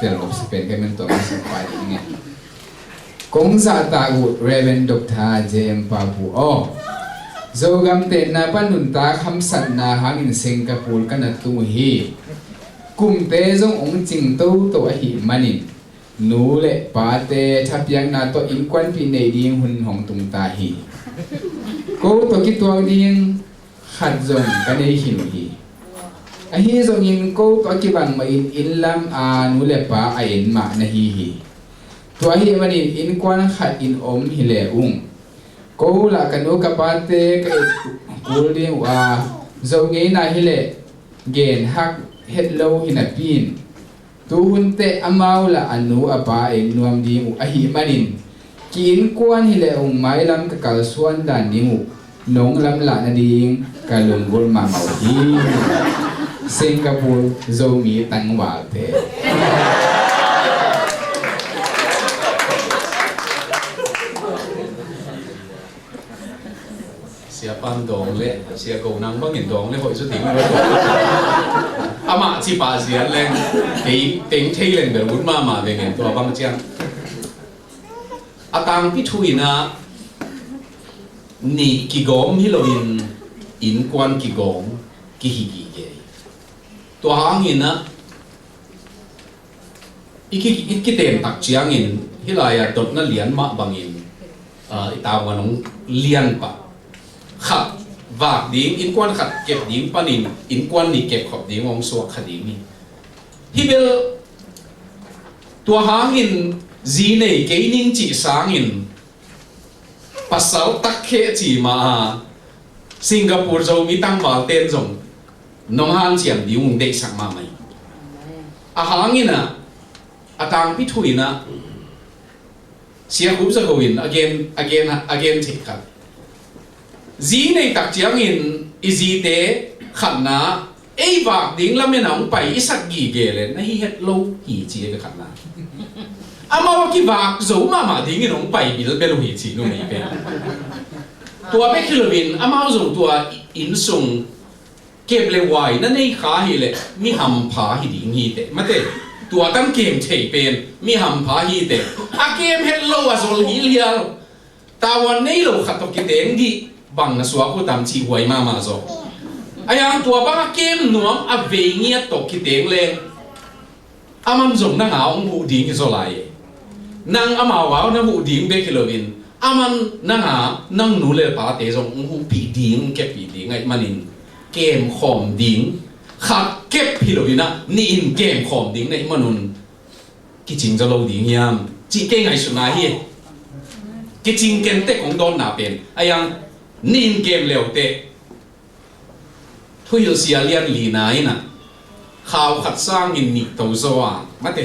tel op spen ke men to sa pa nge kong sa ta u reven doctor jem pa pu o zogam te na panun ta kham sat na hangin Singapore kana tu hi kum te jong ong ching to hi manin nu le pa te thapyang na to in kwan pi nei ding hun hong tung ta hi ko to ki tuang ding khat jong ka nei hi nu hi a hi jong in ko to ki bang ma in lam a nu le pa a in ma na hi to hi manin in kwan khat in om hi le ung ko la kanu ka pa te ka kul ding wa zo nge na hi le gen hak het lo hina pin tu hun te amau la anu apa eng nuam ding u a hi manin kin kwan hi le ung mai lam ka kal suan dan ni mu nong lam la na ding ka lung gol ma mau hi Singapore zo mi tang wa te siapa dong le siapa kau nang bangin dong le hội số tiếng rồi ama chỉ ba sian lên tiếng thấy lên được muốn mà về ngành tua băng chiang atang pi thui na ni ki gom hiloin in quan ki gom ki hi ki ge tua hangin na iki tem tak chiang in hilaya dot na lian ma bangin itaw nong lian pa khát vạc điếng in quan khát kẹp điếng panin in quan ni kẹp khop điếng ông suak khát điếng ni hi bel tua hang in gì này cái ninh chỉ sáng in pasal tak khe chỉ mà Singapore zo mi tăng vào tên rồng nông han chiang điếng để sang mà mày hang in tang pi thui na sia cũng sẽ go in again take up gì này tác chiang in izi te khăn na ai vạc ding lam men ang pai isak gi ge le na hi het lo hi chi be khăn na ama ki vạc zo ma ding in ong pai bil belo hi chi no nei pe tua be kilovin ama zo tua in sung kep le wai na nei kha hi le mi ham pha hi ding hi te mate tua tam kem thei pen mi ham pha hi te a kem het lo a zol hi lial tawan nei lo khat to ki teng gi bằng là xóa của tam chi huay mà rồi, ai ăn tua băng kem nuông à về nghe tổ kỳ tiếng lên, amam dùng năng áo ông vụ điên cái số lại, năng amao áo năng vụ điên bé kilovin, amam năng áo năng nụ lệ phá tế dùng ông vụ bị điên kẹp bị điên ngay manin kem khom điên, khát kẹp kilovin á, nín kem khom điên này manun, cái chính cho lâu điên nhám, chỉ cái ngày xuân này hi, cái chính cái tết cũng đón nạp bên, ai ăn nín kem leo te thui sia lian li nai na khao khat sang in ni to zo a mate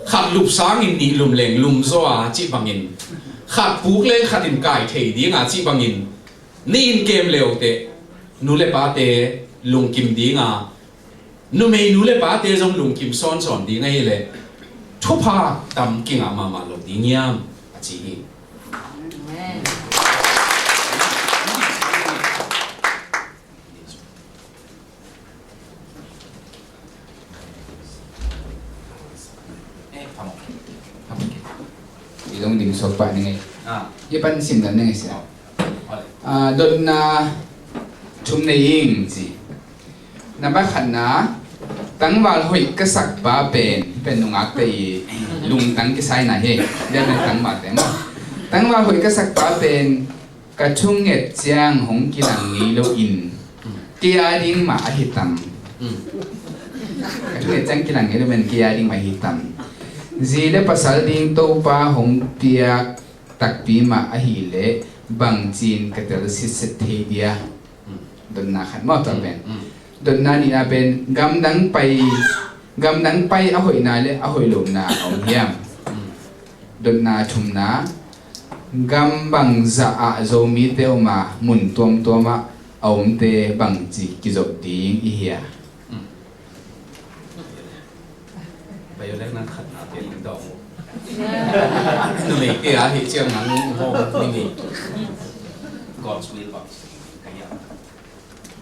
khat lup sang in ni lum leng lum zo a chi bangin khat puk leng khat in kai thei ding a chi bangin nín kem leo te nu le pa te lung kim ding a nu mei nu le pa te jong lung kim son son ding ai le thupa tam king a ma lo ding yam a chi hi dong ding sok pa ni ngai pan sim dan ngai sia don na thum nei ing chi na ba khan na tang wal hoi ka sak ba pen nung ak te lung tang ki sai na he ya na tang ma te mo tang wal hoi ka sak ba pen ka chung nget chiang hong ki lang ni lo in ki a ding ma a hitam ka chung nget chiang ki lang ni lo men ki a ding ma hitam zile pasal ding to pa hong tiak takpi ma ahile bang chin katel sit the dia don na khan mo to ben don na ni na ben gam dang pai a hoi na le a hoi lom na ong hiam don na thum na gam bang za a zo mi te ma mun tom toma om te bang chi ki zo ding i hia bây giờ đang khẩn là tiền đầu người kia thì chưa ngắn hồ mình nghỉ God's will box cái gì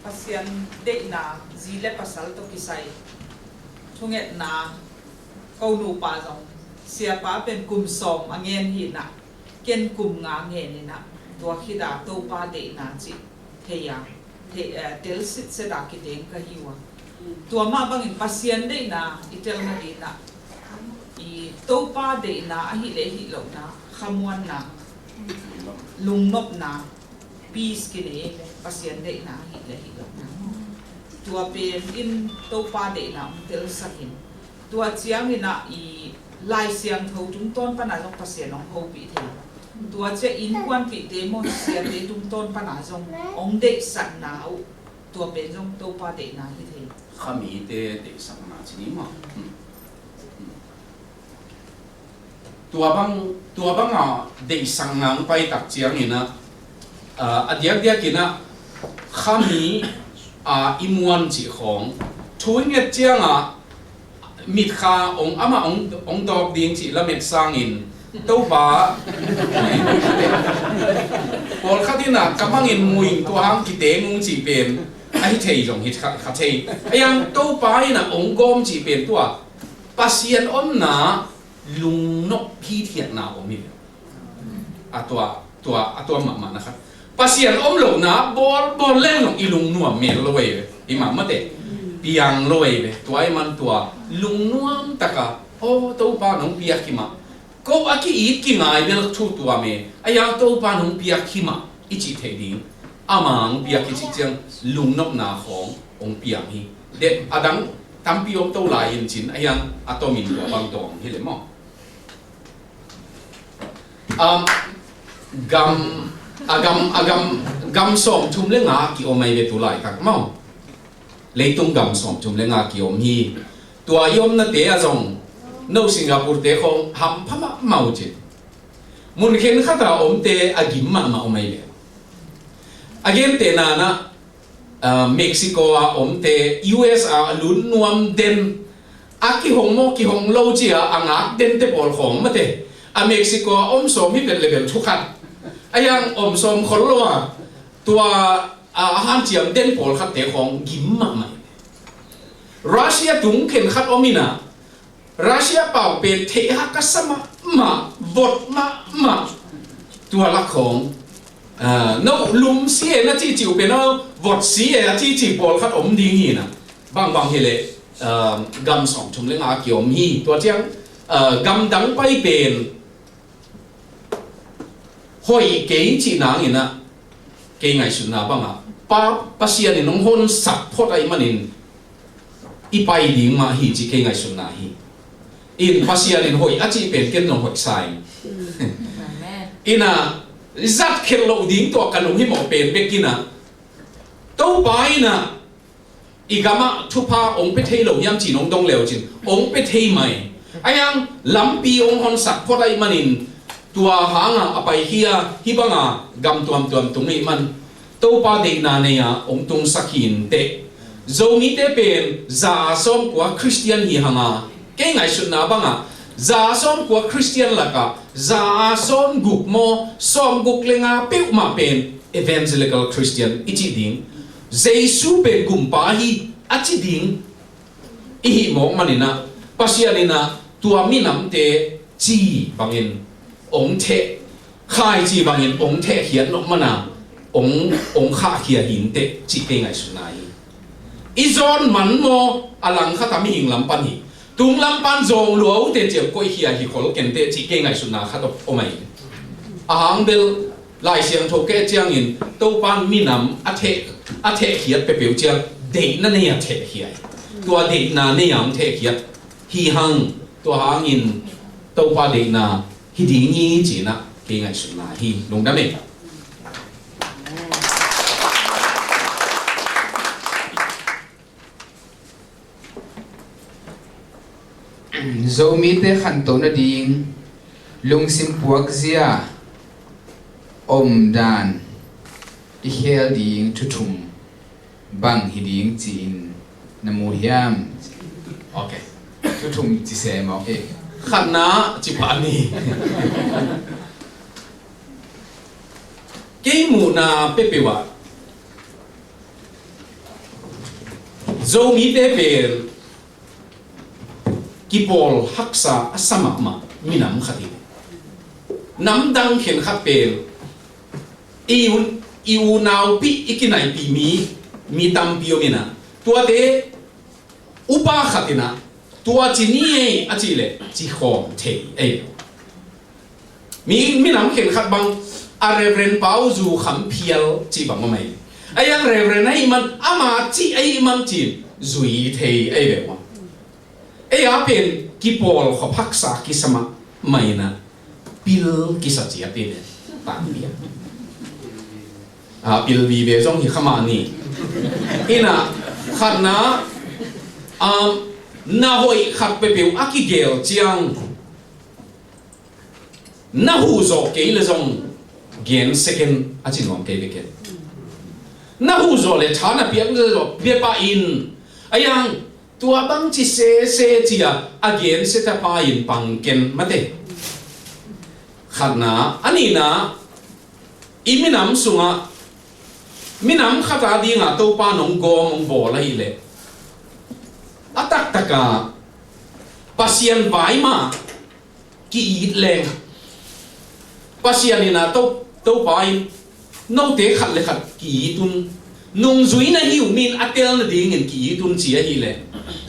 ASEAN de na zile pasal to kisai thunget na câu nụ pa dòng xia pa bên cùng som anh em hi na kiên cùng ngang nghe nè na tua khi đã tàu pa để na chị thế à thế tel sit sẽ đã cái đến cái hiwa tua mà bằng in pasien để na itel na đi na i tàu pa để na hi lệ hi lo na khamuan na lung nop na peace kini pasien để na hi lệ hi lo na tua pen in tàu pa để na tel sakin tua chiang ina i lai siang thâu chúng tôn pa na jong pasien ong ho pi the tua che in quan pi te mo siang te chúng tôn pa na jong ong de san na u tua pen jong tàu pa để na hi the khami te te sang na chini ma tua bang a de sang ngang pai tak chiang ina adiak dia kina khami a imuan chi khong thui nge chiang a mit kha ong ama ong dog ding chi la met sang in tàu ba pol khatina kamang in muing to hang ki te ngung chi pen ai thei jong hit kha thei ayang tàu ba ina ong gom chi pen tua pasien om na lung nok hi thiat na om mi atua ma na kha pasien om lo na bol leng long ilung nuam me lo we ima ma te piang lo we tuai man tua lung nuam taka o tàu ba nong piak ki ma ko aki it ki ngai bel thu tua me ayang tàu ba nong piak ki ma ichi thei ding amang piak ki chi chang lung nok na khong ong piang hi de adang tampi om tàu lai in chin ayang atomin tua bang tong hi le mo gam som thum le nga ki omai ve tu lai tak mo leitung gam som thum le nga ki om hi tua yom na te a jong no Singapore te khong ham phama mau chi mun khen khata om te agim ma omai le again te na na Mexico a om te US a lun nuam den aki hong mo ki hong lo chi a anga den te pol khong ma te a Mexico om som hi level thu khat ayang om som khol lo a tua han chiam den pol khat te khong gim ma mai Russia tung khen khat omina Russia pau pe the ha kasama ma vot ma tua la khong no lum sie na chi chiu pe no vot sie a chi chi pol khat om ding hi na bang hele gam song thum le nga ki om hi tua chiang gam dang pai pen hoi ke chi na ngi na ke ngai sun na banga pa sia ni nong hon sak phot ai manin ipai ding ma hi chi ke ngai sun na hi in pasia in hoi achi pen ken nong hoi sai ina zat khel lo ding to kanung hi mo pen bekina to pai na igama thupa ong pe thei lo yam chi nong dong leo chin ong pe thei mai ayang lampi ong hon sak phodai manin tua hanga apai hia hibanga gam tuam tungi man to pa de na ne ya ong tung sakin te zomi te pen za som kwa Christian hi hanga ke ngai sun na banga za som kwa Christian laka za som guk mo som guk lenga pe ma pen evangelical Christian ichi ding Jesu pe gumpa hi achi ding ihi mo manina pasialina tua minam te chi bangin ong the khai chi bangin ong the hian no mana ong kha khia hin te chi ke ngai sunai izon man mo alang kha tami hing lam pan hi tung lam pan zong luau te chem koi hia hi khol ken te chi ke ngai sunna kha to omai ahang bel lai siang tho ke chiang in to pan minam athe hiat pe peu chiang de na ne athe hiai tua de na ne yang the hiat hi hang tua hang in to pa de na hi ding ni chi na ke ngai sunna hi long da me zomi te khan to na ding lung sim puak zia om dan i hel ding thu thum bang hi ding chin namu hiam okay thu thum chi se ma e khana chi pa ni ke mu na pepewa zomi te pe กิปอลฮักษาสมัครมามีน้ำขัดน้ำดังเข็นขัดเปลอีวูนาวปีอีกินไหนปีมีตำปีโอมินะตัวเดอุปาขัดนะตัวจีนี่อาจีเล่จีขอมเทมีน้ำเข็นขัดบังอาเรเรนเปาจูคำเพียลจีบังมาไหมไอ้ยังเรเรนไอ้มันอามาจีไอ้มันจีจุยเทแบบว่าไอ้อาเป็นกิปอลเขาพักษากิสมาไม่นะปิลกิสจีอาเป็นต่างเดียปิลวีเบจงหิขมานี่อินะขัดนะน่าหอยขัดไปเปียวอากิเกลเจียงน่าหูโจเกลจงเกนเซกันอาจินวงเกลเกนน่าหูโจเลยชาหน้าเปียกเลยเปียปาอินไอ้ยังตัวบังจิเซจีอะอาเกนเซตปาอินปังเกนมาเตขัดนะอันนี้นะอีมินำสุงะมินำขัดอาดีงะตัวปานงโกมงโบละอีเล่อัตักตะกาปัสยันไวมากีอีดแรงปัสยันนี่นะตัวไปน้องเตะขัดเลยขัดกีตุนนุ่งจุยนะหิวมินอัตเตลนะดีเงินกีตุนเสียฮีเล่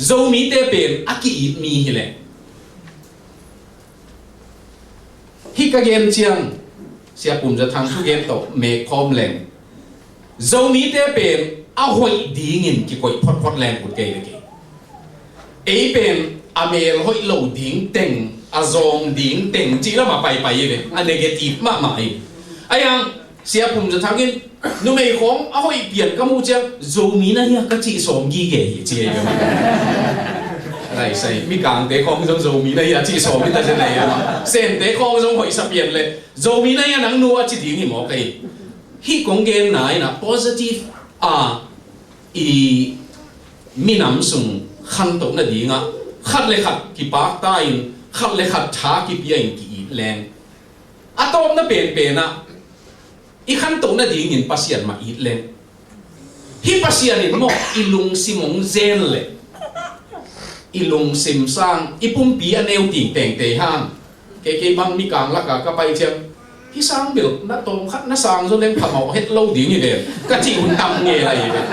โจมีเตเป็นอักกีอีดมีฮีเล่ฮิกาเกนเชียงเสียปุ่มจะทำทุกเกนโตเมฆพร้อมแรงโจมีเตเป็นเอาหอยดีเงินกี่ก่อยพอดแรงกุดเกยเลยกี่ไอ้เป็นอเมริกาหลดิ้งเต็งอาซองดิ้งเต็งจีแล้วมาไปเลยอันเนกาทีฟมากมายไอ้ยังเสียผมจะทำกินนุ่มไอ้ของเอาไอ้เปลี่ยนก็มูเจ้าโจมีนะเนี่ยก็จีสมยี่เก๋จีเอ๋อะไรใส่มีกลางเด็กของจงโจมีนะเนี่ยจีสมไม่ได้จะไหนอ่ะเส้นเด็กของจงหอยสับเปลี่ยนเลยโจมีนะเนี่ยนังนัวจีดิ้งหิมอกไอ้ที่กงเกนไหนนะ positive อีมีน้ำส่งขันตกน่ะดีงะขัดเลยขัดกี่ปากใต้ขัดเลยขัดช้ากี่เปียงกี่แรงอะตอมน่ะเป็นนะอีขันตกน่ะดีเงินปัสยันมาอีแรงที่ปัสยันนี่มอกอีลุงซิมงเซนเลยอีลุงซิมสร้างอีปุ่มปีอันเอวติ่งแต่งเตะห้างเก๋ๆบางมีกลางละกะก็ไปเชียงที่สร้างเบิลน่ะตรงขัดน่ะสร้างจนเล่นขมเอาเฮ็ดเล่าดีนี่เด้กะจิหุ่นตำเงยอะไรเนี่ย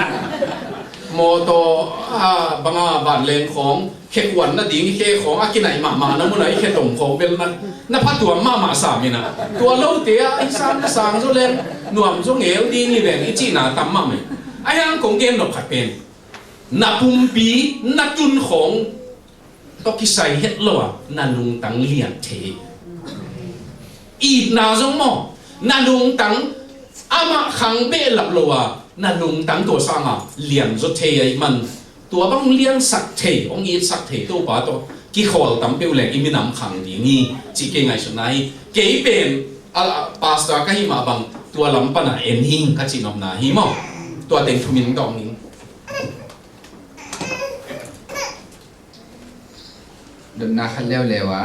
โมโตบางบ้านเลงของเขวันน่ะดีนี่เขของอากินไหนมานะมื้อไหนเขตมของเป็นน่ะพัดตัวมาสามนี่นะตัวเล่าเตะไอ้สร้างจนเล่นหน่วมจงเอวดีนี่แหละอีจีน่ะตำมามั้ยไอ้ยังของเกณฑ์ดอกผัดเป็นน่ะปุ่มปีน่ะจุนของตอกิใส่เฮ็ดแล้วอ่ะน่ะลุงตังเลียนเทอีน่ะจงหม้อน่ะลุงตังอามาขังเบะหลับแล้วอ่ะน่ะลุงตั้งตัวสร้างอ่ะเลี้ยงจดเทไอ้มันตัวบังเลี้ยงสักเทองอีสักเทตัวป่าตัวกี่ขอลตั้มเปรี้ยวแหลกอีมีน้ำขังดีนี่จีเก่งไงสุดไหนเก๋เป็นปาสตาก็หิมาบังตัวลำปนาเอ็นหิงก็จีนอมนาหิมอตัวเต็งทุมินดองนี้ดนนาขันเลี้ยวเลวะ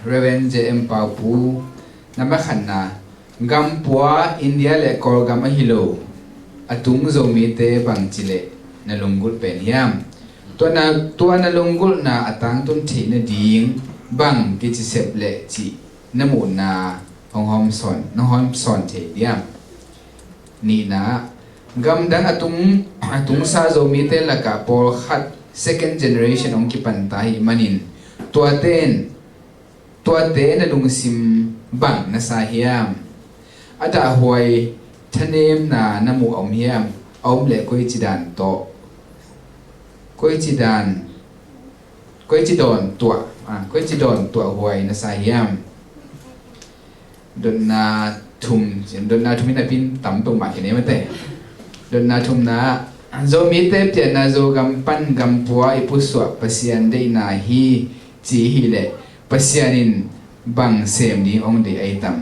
เรเวนเจเอ็มปาปูน้ำมันขันนากัมปัวอินเดียเล็กกอลกัมฮิโลอตุงโจมีเตบังจิเลนลงกุลเป็นยามตัวนลงกุลนาอตังตุนทีนดิ่งบังกิจเสพเลจีนมูนาหอมสอนเทียมนี่นะกัมดังอตุงซาโจมีเตละกะปอลขัด second generation องกิปันตาหิมันินตัวเต้นลุงซิมบังนาซาเฮียมอาดาหวยทะเนมนานามูอมเฮียมอมเล็กกุยจิดานโตกุยจิดอนตัวหวยนาซาเฮียมดนนาทุมมินาพินต่ำตรงมาแค่นี้ไม่แต่ดนนาทุมนาโจมีเตปเจนาโจกัมปันกัมปัวอิปุสวะปัสยันได้นาฮีจีฮีเลปัสยันินบังเซมดีองเดไอตัม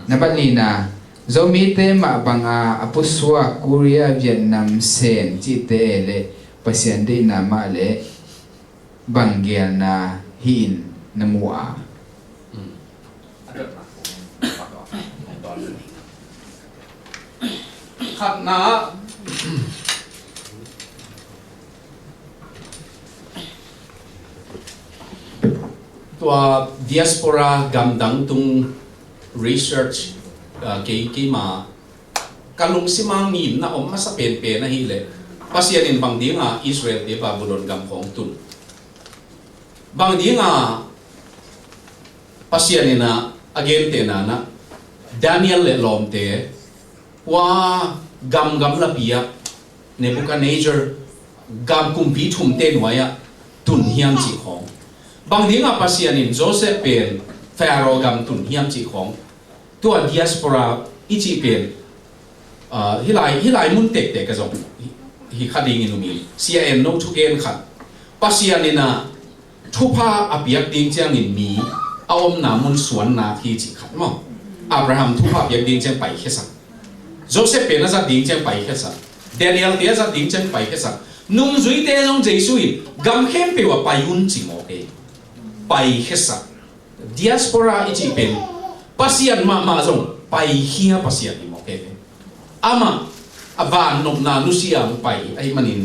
นับลีนาโจมีเตมาบังอาอปุสวะเกาหลีเวียดนามเซนจิเตเลปัสยันได้นามาเลบังเกียนาฮินนมัวขัดนะ ตัว diaspora กำดังตุง research กี่มาการลงสิมังมีนะอมมาสเปนเป็นนะฮิเลภาษาในบางดีงาอิสราเอลเดบาบุลนกำของตุนบางดีงาภาษาในนะagain เตนะนะ Daniel เลลอมเตว่ากำละเบียเนบุคาเนเจอร์กำกุมพีทุ่มเต้นไว้ตุนเฮียมจีของบางทีงาภาษาในโจเซฟเป็นฟาโรกำตุนเฮียมจีของตัว diaspora อีจีเป็นฮิไลมุนเตกกระจกฮิคดีงินุมี CNN โนทุกเกนขัดภาษาในนะทุพาอภิยักดิงเจียงนินมีเอาอมนามุนสวนนาทีจีขัดมั้งอับราฮัมทุพาอภิยักดิงเจียงไปแค่สักโจเซฟเป็นนักดิงเจียงไปแค่สักเดนิเอลเตียจะดิงเจียงไปแค่สักนุ่มจุยเตยงเจสุยกำเข้มเปว่าไปยุ่นจิโมเกไปแค่สัก diaspora อีจีเป็นภาษามาจงไปเฮียภาษาอีโมเกอามาอบานนกนานุเซียงไปไอ้มันิน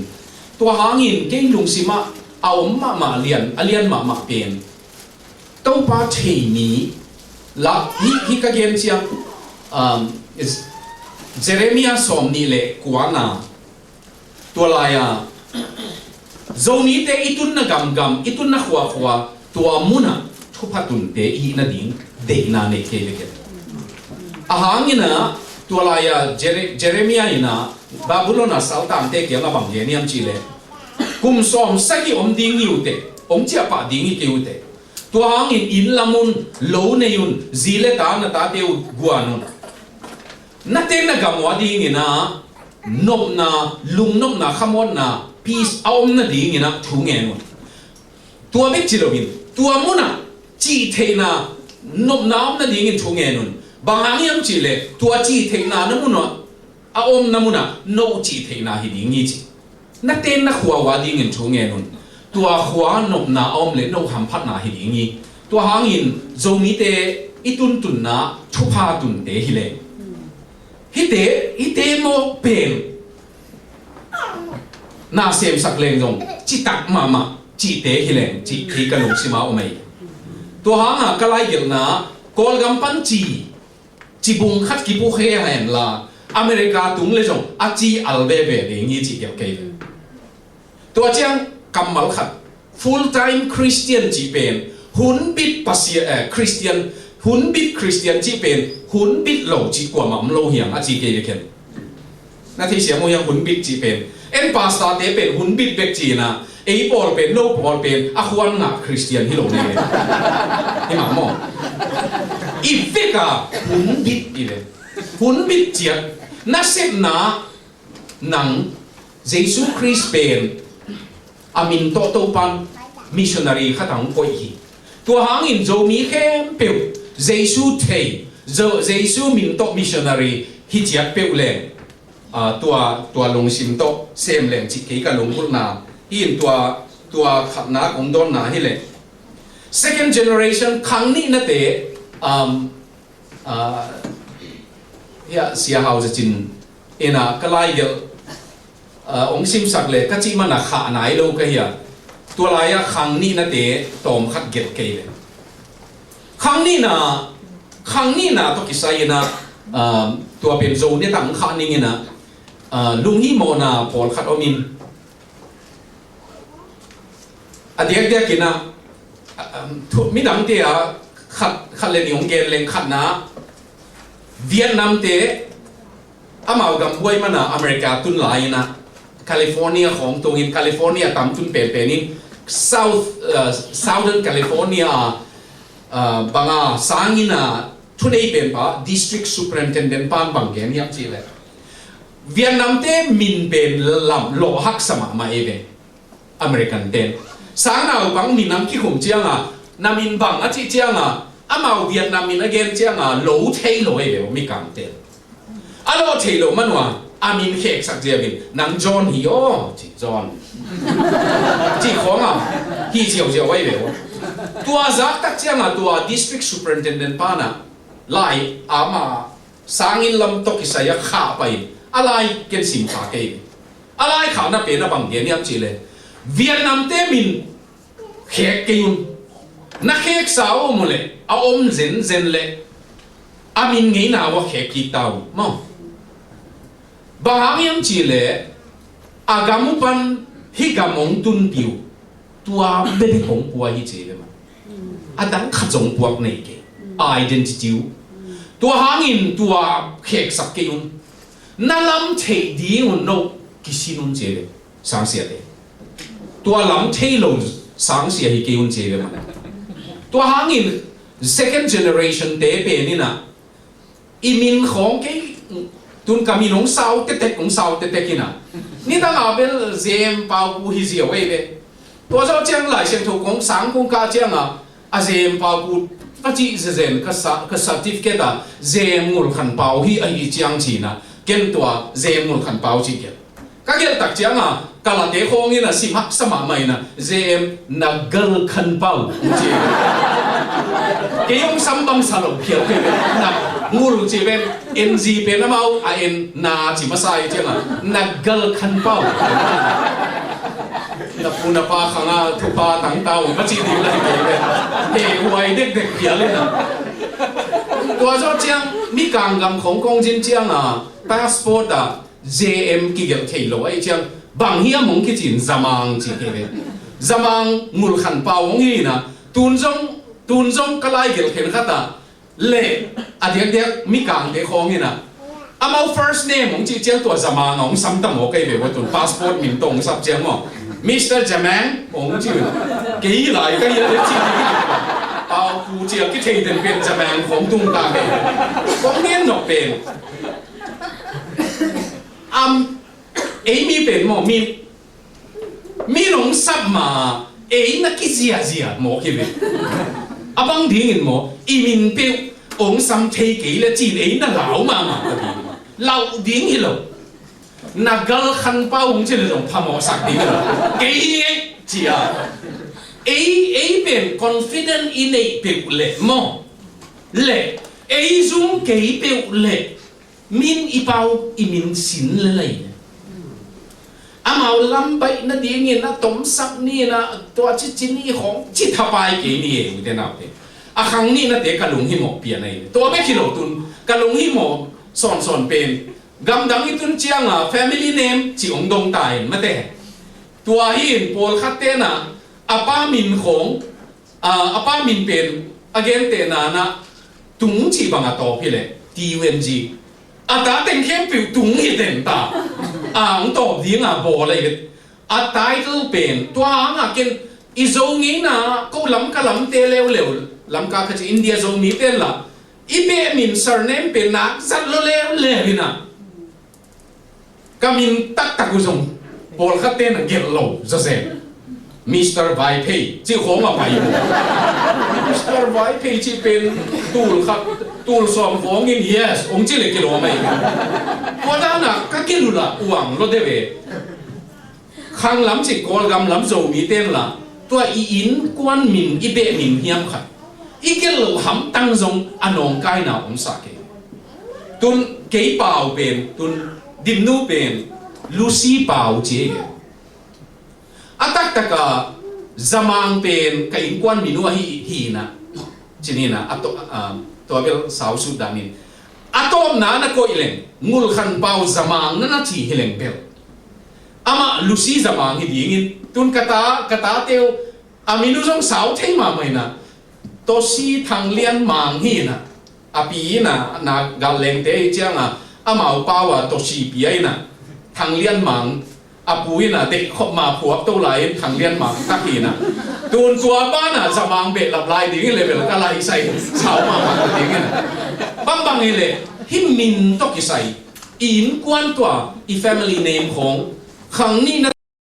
ตัวหางินเก่งลุงสิมาเอามาเลียนมาเป็นตัวป้าเทนี้ละฮิกะเกนเชียงเจเรมียาสอมนี่เละกวานาตัวลายโจนี้เตอิตุนนะกำอิตุนนะขัวตัวมุนะทุพัตุนเตอีนาดิงเดนาเนเคเลเกอาหางินะตัวลายเจเรมียาอินะบาบุโลนาสาวตามเตเกียงบังเยนียมจีเลกุมสอมสักิอมดิงอยู่เตอมเจียปะดิงอีเกวเตตัวหางินอินละมุนโลเนยุนจีเลตานะตาเตวกัวนุนนัดเตนะกำว่าดีงี้นะนบนะลุงนบนะขมวดนะพีซเอาอมนะดีงี้นะทุ่งเงินตัวเบ็กจิโรบินตัวมุนะจีเทนะนบนะอมนะดีงี้ทุ่งเงินบางอย่างยังจีเลตัวจีเทนะนมุนะเอาอมนะมุนะโนจีเทนะฮิดีงี้จีนัดเตนะขวาว่าดีงี้ทุ่งเงินตัวขวานบนะอมเลโนหัมพัดนะฮิดีงี้ตัวหางินโจมีเตอิตุนตุนนะทุพาตุนเตฮิเลฮิเตโมเป็นน่าเสียมสักเลงลงจิตักมาจิเตฮิเลงจิที่กันลงสิมาอเมย์ตัวหางกลายเกลนะกอลกัมปันจิบุงขัดกิบุเฮียเห็นละอเมริกาตุงเลยจงอาจีอัลเบเบเดงี้จิเกี่ยวกับตัวเจ้ากัมมัลขัด full time Christian จิเป็นหุ่นบิดปัสยาคริสเตียนหุ่นบิดคริสเตียนจีเป็นหุ่นบิดโลจีกว่ามั่มโลเหียงอาจีเกย์เข็นนาทีเสียงโมยังหุ่นบิดจีเป็นเอ็นพาสตาเตเป็นหุ่นบิดเบกจีนะเอปอลเป็นโนปอลเป็นอาควันหนักคริสเตียนที่โลเนี่ยที่หมาหม้ออีเฟกาหุ่นบิดอีเลยหุ่นบิดเจียนักเสพนาหนังเยซูคริสต์เป็นอามินโตโตปันมิชชันนารีขัดหังโกยตัวหางินโจมีเข้มเปียวเยซูเทเยซูมินโตมิชชันนารีฮิจิตเปียวเลยตัวลงสิมโตเซมเลยจิกเกกันลงพุทนาอินตัวขัดนาของโดนนาฮิเลย second generation ครั้งนี้นั่นเตเสียหาวจะจินเอ็นะก็ไล่เดียวองซิมสักเลยก็จีมันหนักขาไหนโลกเฮียตัวลายครั้งนี้นะเตะตอมขัดเกตเกยเลยครั้งนี้นะตัวกิสายนะตัวเป็นโซนเนี่ยตั้งขันนี่นะลุงฮิโมนาพอลขัดอมินเดียกกินนะมิดังเตะขัดเล่นยงเกนเล่นขัดนะเวียดนามเตะอามาวกัมบวยมันนะอเมริกาตุนหลายนะแคลิฟอร์เนียของตรงอินแคลิฟอร์เนียตามตุนเป็นนี่ Southern California บางสางินะทุนเอเป็นปะ District Superintendent ปานบางแกนี่ยังจีเลยเวียดนามเต้มินเป็นลำโลหักสมามาเอเวอเมริกันเต้สางนาบางมินน้ำขี้ขุมเจียงนามินบางอาทิเจียงอามาเวียดนามินอเกนเจียงโลเทโลเอเวมีการเต้อาโลเทโลมันว่าอามินเขกสักเจียบินนางจอนฮิโอจีจอนจีของฮีเจียวไว้เวตัวจักตักเจียงตัว District Superintendent ปานะไล่อามาสางินลำตกิสายขาไปอะไรเกินสิมขาเกยอะไรขาหน้าเป็นบางเดียนี่จีเลยเวียดนามเตมินเขกเกยุน นักเขกสาวมุเลยเอาเซนเลยอามินไงน่าว่าเขกกีตาวมั้งบางอย่างจีเลยอากามุปันฮิกามงตุนปิวตัวเบบีของปัวฮิเจเลยมั้งอาดังขจงพวกนี้เกidentity ตัวหางินตัวเขกสักเกยุนนั่นลำเทดีอุนโนกิสินุนเจเลยสังเสียเลยตัวลำเทโลสังเสียฮิเกยุนเจเลยมั้งตัวหางิน second generation เตเปนี่นะอีมินของเกตุนกามินของสาวเต็กของสาวเต็กกินะนี่ตั้งอาเป็นเจมเปากูฮิเซียเว่เปตัวเจ้าเจ้าหลายเสียงถูกของสังคงกาเจ้าอ่ะอาเจมเปากูก็จีเจนก็certificate อ่ะเจมงูขันเปาฮีไอเจียงจีนะเกินตัวเจมงูขันเปาจีเกลก็เกลตักเจ้าอ่ะกาลเตะของนี่นะสิมักสมัครใหม่นะเจมนักเกลขันเปาจีเกี่ยงสัมบังสลบเขียวเกี่ยวนักงูจีเป็น NG เป็นน้ำเอาn นาจีมาใส่เจ้าอ่ะนักเกลขันเปานับคุณป้าข้างอ่ะทุกป้าตั้งเตาก็จีดีเลยเฮ้ยวัยเด็กเพี้ยเลยนะตัวเจ้าเจ้ามีการกำของกองจินเจ้าอ่ะ passport อ่ะ JM กี่เกี่ยวกับโลไอ้เจ้าบางเฮียมงคิดจินจมังจีเกี่ยวกับจมังงูขันเปาของฮีนะตุนจงกลายเกี่ยวกับขัดอ่ะเล่อเดียกมีการเด็กของฮีนะอามา first name ของจีเจ้าตัวจมังของซ้ำตั้งโอเคแบบว่าตุน passport มีตรงสับเจ้ามั้งMr. Jamang ผมชื่อกี่หลายก็เยอะเลยจริงเอาผู้เจียกิเทเดนเป็น Jamang ของตุงตาเป็นของเนี้ยหนกเป็นมีเป็นหมอมีหลงซับมานักกิเจียหมอคิดเป็นบังดิ้งหมอมินเปียวองซัมเทกี่และจีนน่ะเหลามาเหลาดิ้งเหรอนักเกลขันเป้าของเจ้าหน้าพมอสักดีกันเก๋เจียเป็น confident in เปิวเล่มอเล่ซุ่มเก๋เปิวเล่มินอีเป้ามินสินเลยอามาลำไปนั่นดีเงี้ยนะต้มสักนี่นะตัวจินี่ของจิตไปเก๋นี่เองเดี๋ยวนะเด็กครั้งนี้นะเด็กกะลุงหิมอเปลี่ยนเลยตัวไม่คิดหรอกตุนกะลุงหิมอสอนเป็นกำดังอีตุนเจียงอ่ะ family name จีองดงตายมาแต่ตัวหินโพลคัตเตนะอาป้ามินของอาป้ามินเป็น again เตนานะตุงจีบังอาตอพี่เลย TUNG อาตาเต็งเข้มปิวตุงหิเต็มตาองตอบดีงอ่ะบอกเลยอาไตเติลเป็นตัวอ่ะกินอีโซงี้นะก็ล้ำก็ล้ำเตะเร็วล้ำก็คืออินเดียโซมีเต้นละอีเบมิน surname เป็นนักจัดเร็วนะก็มินตักกุศลโพลคัตเต้นเกลโลจะเซนมิสเตอร์ไวเพย์ที่ของมาไปมิสเตอร์ไวเพย์ที่เป็นตูลครับตูลสอมของเงี้ย yes องค์ที่เล็กกิโลไม่พอด้านน่ะก็กินละหวังรถเดเวข้างล้ำจิกอลกำล้ำโซมีเต้นละตัวอินกวนมินอีเบมินเฮียมขัดอีเกลโลหำตั้งทรงอนงกายนาองศาเกตุนเก๋เปล่าเป็นตุนดิมนูเป็นลูซี่เปล่าเจ๊อาตักตะกะจมังเป็นกับอินกวนมินัวฮีนะจีนี่นะตัวเบลสาวสุดานินตอมนาโกอิเลงงูขันเปล่าจมังนั่นทีฮิเลงเบลอามาลูซี่จมังฮิดีงินตุนกะตาเตียวมินุจงสาวเท่งมาไหมนะตัวซีทางเลียนมังฮีนะปีนะกาเลงเตยเจียงอามาอุปาวะตัวซีปีไอนะทางเลียนมังปุยนะเด็กขบมาผัวตัวไหลทางเลียนมังตักฮีนะตูนตัวบ้านจะมังเบ็ดหลับลายดิ้งเลยเบ็ดก็ไหลใส่เสามาดิ้งนะบางนี่เลยหิมินตกิใส่อินกวนตัวอี family name ของครั้งนี้นะ